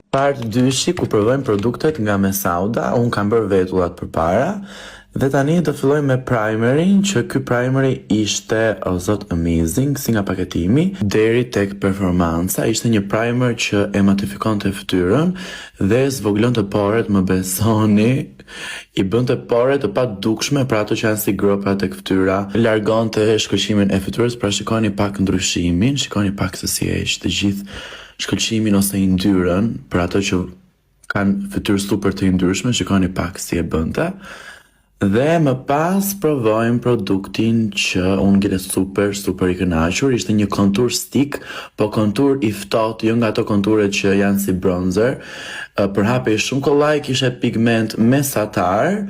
Part dyshi ku provojmë produktet nga Mesauda, unë kam bërë vetullat përpara dhe tani do filloj me primerin, që ky primeri ishte o zot amazing, si nga paketimi deri tek performanca. Ishte një primer që e matifikonte fytyrën dhe zvoglonte poret, më besoni, i bënte pore të padukshme për ato që janë si gropa tek fytyra, largonte shkëlqimin e fytyrës. Pra shikoni pak ndryshimin, shikoni pak se si është të gjithë shkëlqimin ose yndyrën për ato që kanë fytyrë super të yndyrshme, shikoni pak si e bënte. Dhe më pas provojmë produktin që unë gjete super i kënaqur. Ishte një kontur stick, po kontur i ftohtë, jo nga ato konturet që janë si bronzer. Përhapej shumë kollaj, kishe pigment mesatar,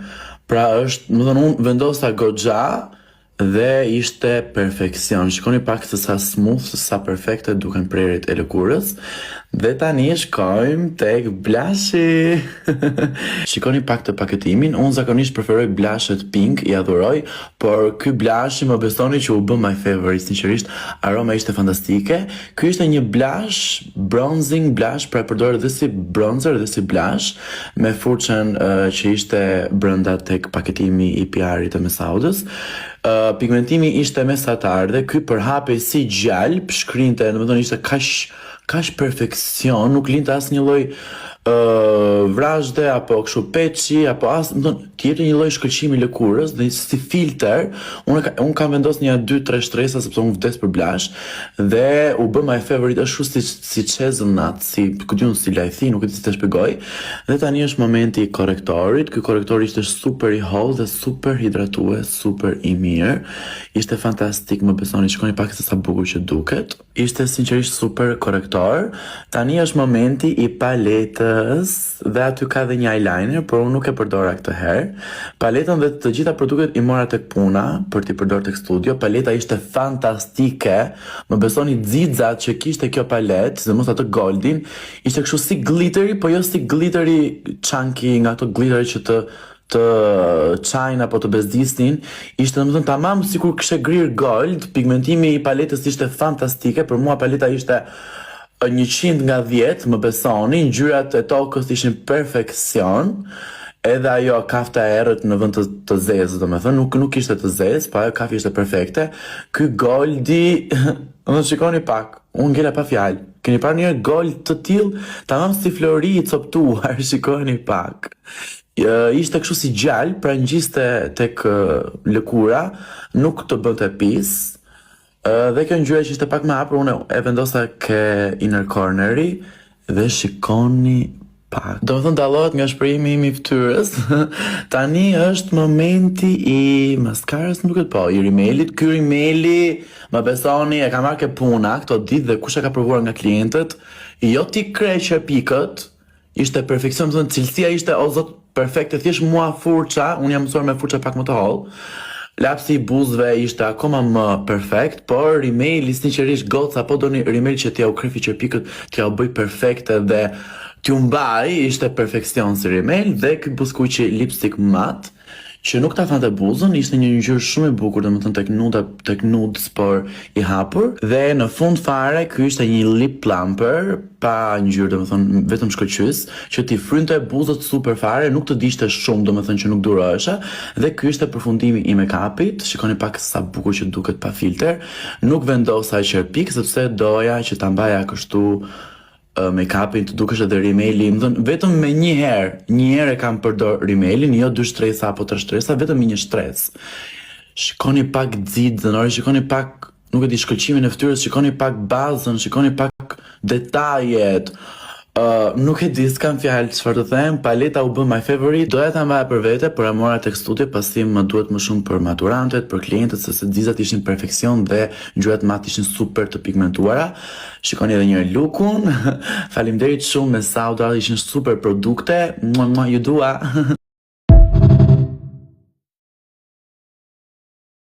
pra është, më thonë, unë vendosa goxha dhe ishte perfekcion. Shikoni pak se sa smooth, se sa perfekte duken prerit e lëkurës. Dhe tani shkojmë tek blashi. Shikoni pak të paketimin. Unë zakonisht preferoj blashet pink, i adhuroj, por ky blashi më besoni që u bë my favorite, sinqerisht, aroma ishte fantastike. Ky ishte një blash, bronzing blash, pra përdor dhe si bronzer dhe si blash, me furçën që ishte brenda tek paketimi i PR-it të Mesaudës. Pigmentimi ishte mesatar dhe ky përhapej si gjalp, shkrinte, domethënë ishte kaq perfekcion, nuk linte asnjë lloj vrazhde apo kështu peçi apo të jepte një lloj shkëlqimi lëkurës dhe si filter. Unë kam vendosur një 2-3 shtresa sepse unë vdes për blash dhe u bë my favorite, është kështu si hazelnut, si si lajthi, nuk e di si të shpjegoj. Dhe tani është momenti i korrektorit. Ky korrektor ishte super i holl dhe super hidratues, super i mirë. Ishte fantastik, më besoni, shikoni pak se sa bukur që duket. Ishte sinqerisht super korrektor. Tani është momenti i paletës dhe aty ka dhe një eyeliner, por unë nuk e përdora këtë herë. Paletën dhe të gjitha produktet i mora tek puna për t'i përdorur tek studio. Paleta ishte fantastike. Më besoni, xixat që kishte kjo palet, sidomos atë goldin, ishte kështu si glittery, po jo si glittery chunky, nga ato glittery që të çajin apo të bezdisnin. Ishte domethënë tamam sikur kishte grir gold. Pigmentimi i paletës ishte fantastike. Për mua paleta ishte 100 nga 10, më besoni. Ngjyrat e tokës ishin perfekcion. Edhe ajo kafta e errët në vend të zezë, domethënë nuk ishte të zezë, po ajo kafe ishte perfekte. Ky goldi, do shikoni pak. Unë ngela pa fjalë. Keni parë një gold të tillë, tamam si flori i coptuar, shikoni pak. Ishte kështu si gjallë, pra ngjiste tek lëkura, nuk të bënte pis. Dhe kjo ngjyra që ishte pak më hapur, unë e vendosa ke inner corneri dhe shikoni pak. Do më thënë dallohet nga shprehimi im i fytyrës. Tani është momenti i maskarës, nuk e po, i rimelit. Ky rimeli, më besoni, e ka marrë ke puna këto ditë dhe kush e ka provuar nga klientët, jo ti kreqe pikët, ishte perfekcion, më thënë, cilësia ishte o zot perfekte, thjesht mua furça, unë jam mësuar me furça pak më të hollë. Lapsi i buzëve ishte akoma më perfekt, por rimeli sinqerisht goca, po doni rimel që t'ja u krefi pikët, t'ja u bëj perfekte dhe t'ju mbaj, ishte perfekcion si rimel. Dhe ky buzëkuqi lipstick mat, që nuk ta thante buzën, ishte një ngjyrë shumë e bukur, domethënë tek nudes, por i hapur. Dhe në fund fare, ky ishte një lip plumper pa ngjyrë, domethënë vetëm shkëlqys, që t'i frynte buzët super fare, nuk të dishte shumë, domethënë që nuk durohesha. Dhe ky ishte përfundimi i make-upit. Shikoni pak sa bukur që duket pa filter. Nuk vendosa qerpik sepse doja që ta mbaja kështu make-upin të dukesh edhe rimeli, më thënë, vetëm me një herë e kam përdor rimelin, jo 2 shtresa apo 3 shtresa, vetëm me një shtres. Shikoni pak xixën, shikoni pak, nuk e di, shkëlqimin e fytyrës, shikoni pak bazën, shikoni pak detajet. Nuk e di, s'kam fjalë çfarë të them. Paleta u bë my favorite. Doja ta mbaja për vete, por e mora tek studio pasi më duhet më shumë për maturantet, për klientët, se xixat ishin perfekcion dhe ngjyrat mat ishin super të pigmentuara. Shikoni edhe një lookun. Faleminderit shumë Mesauda, ishin super produkte. Ju dua.